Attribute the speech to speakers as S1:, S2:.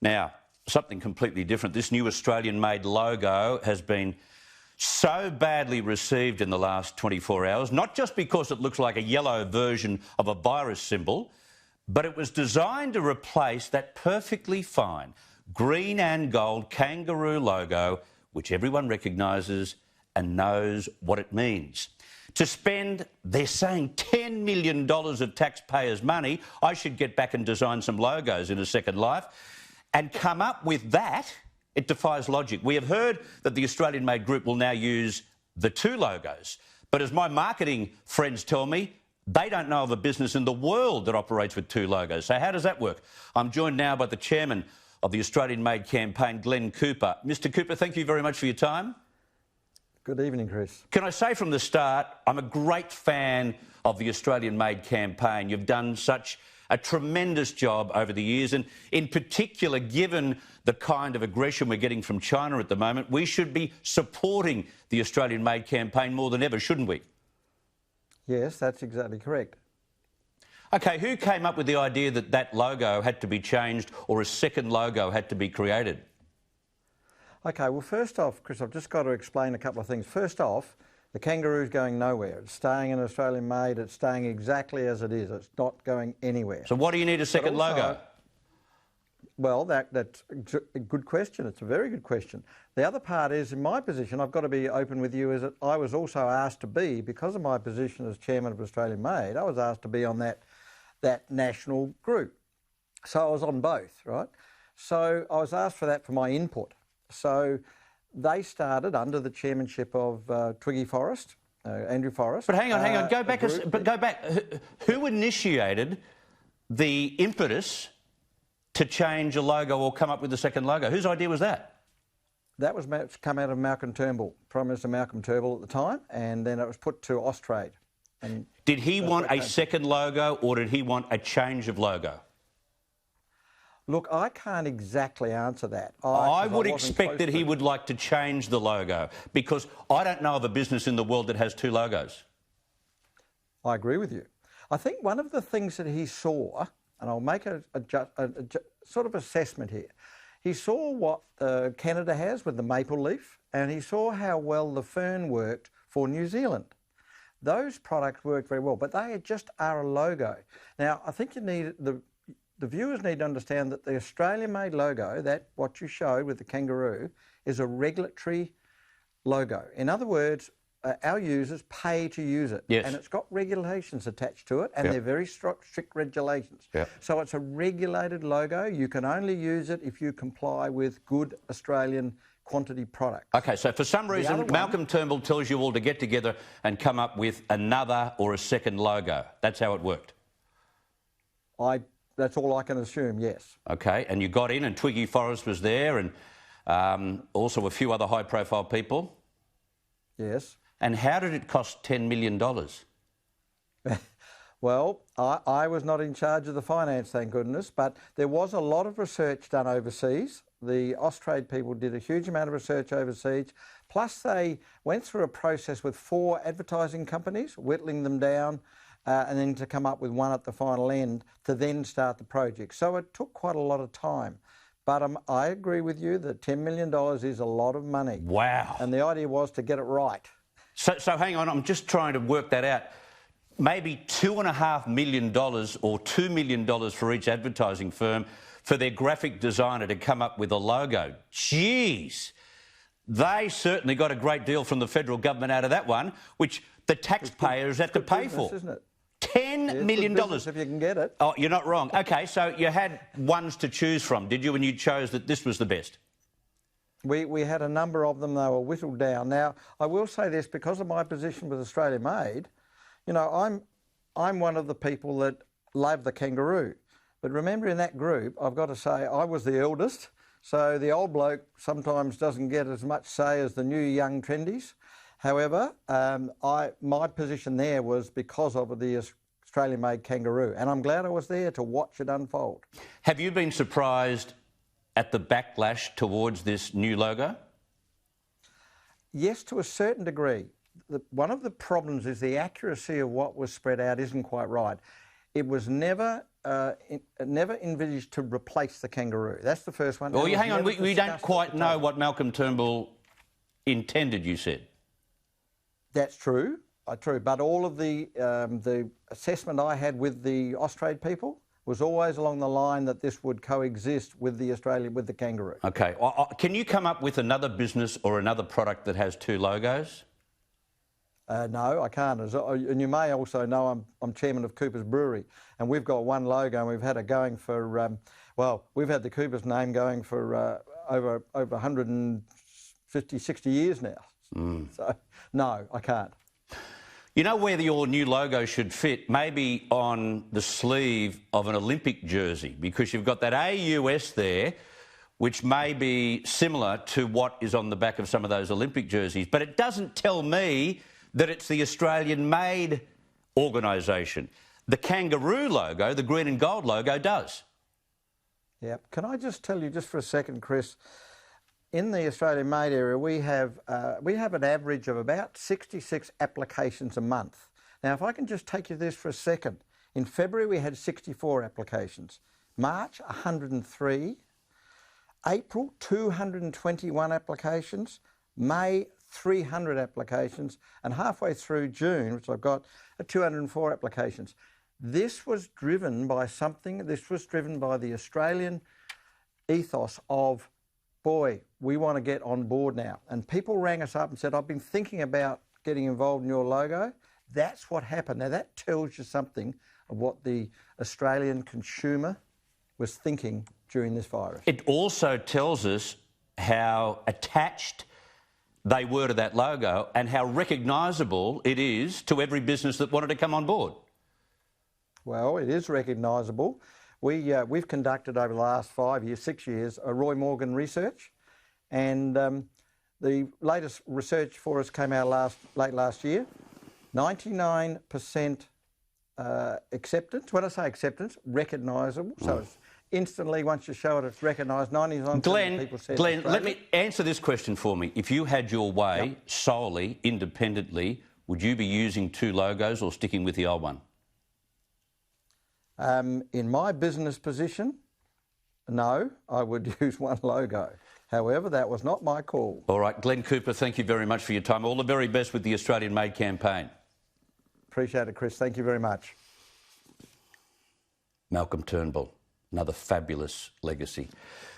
S1: Now, something completely different. This new Australian-made logo has been so badly received in the last 24 hours, not just because it looks like a yellow version of a virus symbol, but it was designed to replace that perfectly fine green and gold kangaroo logo, which everyone recognises and knows what it means. To spend, they're saying, $10 million of taxpayers' money, I should get back and design some logos in a second life, and come up with that, it defies logic. We have heard that the Australian-made group will now use the two logos, but as my marketing friends tell me, they don't know of a business in the world that operates with two logos. So how does that work? I'm joined now by the chairman of the Australian-made campaign, Glenn Cooper. Mr Cooper, thank you very much for your time.
S2: Good evening, Chris.
S1: Can I say from the start, I'm a great fan of the Australian-made campaign. You've done such a tremendous job over the years, and in particular, given the kind of aggression we're getting from China at the moment, we should be supporting the Australian-made campaign more than ever, shouldn't we?
S2: Yes, that's exactly correct.
S1: OK, who came up with the idea that that logo had to be changed or a second logo had to be created?
S2: OK, well, first off, Chris, I've just got to explain a couple of things. First off, the kangaroo's going nowhere. It's staying in Australian-made. It's staying exactly as it is. It's not going anywhere.
S1: So what do you need a second logo?
S2: Well, that's a good question. It's a very good question. The other part is, in my position, I've got to be open with you, is that I was also asked to be, because of my position as Chairman of Australian-made, I was asked to be on that national group. So I was on both, right? So I was asked for that for my input. So they started under the chairmanship of Twiggy Forrest, Andrew Forrest.
S1: But hang on, go back. Who initiated the impetus to change a logo or come up with a second logo? Whose idea was that?
S2: That was come out of Malcolm Turnbull, Prime Minister Malcolm Turnbull at the time, and then it was put to Austrade. And
S1: did he want a second logo or did he want a change of logo?
S2: Look, I can't exactly answer that.
S1: I would expect that he would like to change the logo, because I don't know of a business in the world that has two logos. I
S2: agree with you. I think one of the things that he saw, and I'll make a sort of assessment here, he saw what Canada has with the maple leaf, and he saw how well the fern worked for New Zealand. Those products work very well, but they just are a logo. Now, I think you need the viewers need to understand that the Australian-made logo, that what you showed with the kangaroo, is a regulatory logo. In other words, our users pay to use it.
S1: Yes.
S2: And it's got regulations attached to it, and
S1: yep.
S2: they're very strict regulations.
S1: Yep.
S2: So it's a regulated logo. You can only use it if you comply with good Australian quantity products. OK, so for some reason, Malcolm Turnbull tells you all to get together and come up with another or a second logo. That's how it worked? That's all I can assume, yes.
S1: OK, and you got in and Twiggy Forrest was there and also a few other high-profile people?
S2: Yes.
S1: And how did it cost $10 million?
S2: Well, I was not in charge of the finance, thank goodness, but there was a lot of research done overseas. The Austrade people did a huge amount of research overseas, plus they went through a process with 4 advertising companies, whittling them down, and then to come up with one at the final end to then start the project. So it took quite a lot of time. But I agree with you that $10 million is a lot of money.
S1: Wow.
S2: And the idea was to get it right.
S1: So hang on, I'm just trying to work that out. Maybe $2.5 million or $2 million for each advertising firm for their graphic designer to come up with a logo. Jeez. They certainly got a great deal from the federal government out of that one, which the taxpayers have to pay for.
S2: Isn't it?
S1: $10 million.
S2: If you can get it.
S1: Oh, you're not wrong. OK, so you had ones to choose from, did you, when you chose that this was the best?
S2: We had a number of them. They were whittled down. Now, I will say this, because of my position with Australia-made, you know, I'm one of the people that love the kangaroo. But remember, in that group, I've got to say, I was the eldest, so the old bloke sometimes doesn't get as much say as the new young trendies. However, my position there was because of the Australian-made kangaroo, and I'm glad I was there to watch it unfold.
S1: Have you been surprised at the backlash towards this new logo?
S2: Yes, to a certain degree. One of the problems is the accuracy of what was spread out isn't quite right. It was never never envisaged to replace the kangaroo. That's the first one.
S1: Well, hang on, we don't quite know what Malcolm Turnbull intended, you said.
S2: That's true, true. But all of the assessment I had with the Austrade people was always along the line that this would coexist with the kangaroo.
S1: Okay. Can you come up with another business or another product that has two logos?
S2: No, I can't. And you may also know I'm chairman of Coopers Brewery, and we've got one logo, and we've had it going for, we've had the Coopers name going for over 150, 60 years now. So, no, I can't.
S1: You know where your new logo should fit? Maybe on the sleeve of an Olympic jersey, because you've got that AUS there, which may be similar to what is on the back of some of those Olympic jerseys. But it doesn't tell me that it's the Australian-made organisation. The kangaroo logo, the green and gold logo, does.
S2: Yeah. Can I just tell you just for a second, Chris, in the Australian-made area, we have an average of about 66 applications a month. Now, if I can just take you this for a second. In February, we had 64 applications. March, 103. April, 221 applications. May, 300 applications. And halfway through June, which I've got, 204 applications. This was driven by the Australian ethos of, boy, we want to get on board now. And people rang us up and said, I've been thinking about getting involved in your logo. That's what happened. Now, that tells you something of what the Australian consumer was thinking during this virus.
S1: It also tells us how attached they were to that logo and how recognisable it is to every business that wanted to come on board.
S2: Well, it is recognisable. We've conducted over the last 6 years, a Roy Morgan research, and the latest research for us came out late last year. 99% acceptance. When I say acceptance, recognisable. So it's instantly, once you show it, it's recognised. 99% of people said.
S1: Glenn, let me answer this question for me. If you had your way solely, independently, would you be using two logos or sticking with the old one? In my business position, no, I would use one logo. However, that was not my call. All right, Glenn Cooper, thank you very much for your time. All the very best with the Australian Made campaign.
S2: Appreciate it, Chris. Thank you very much.
S1: Malcolm Turnbull, another fabulous legacy.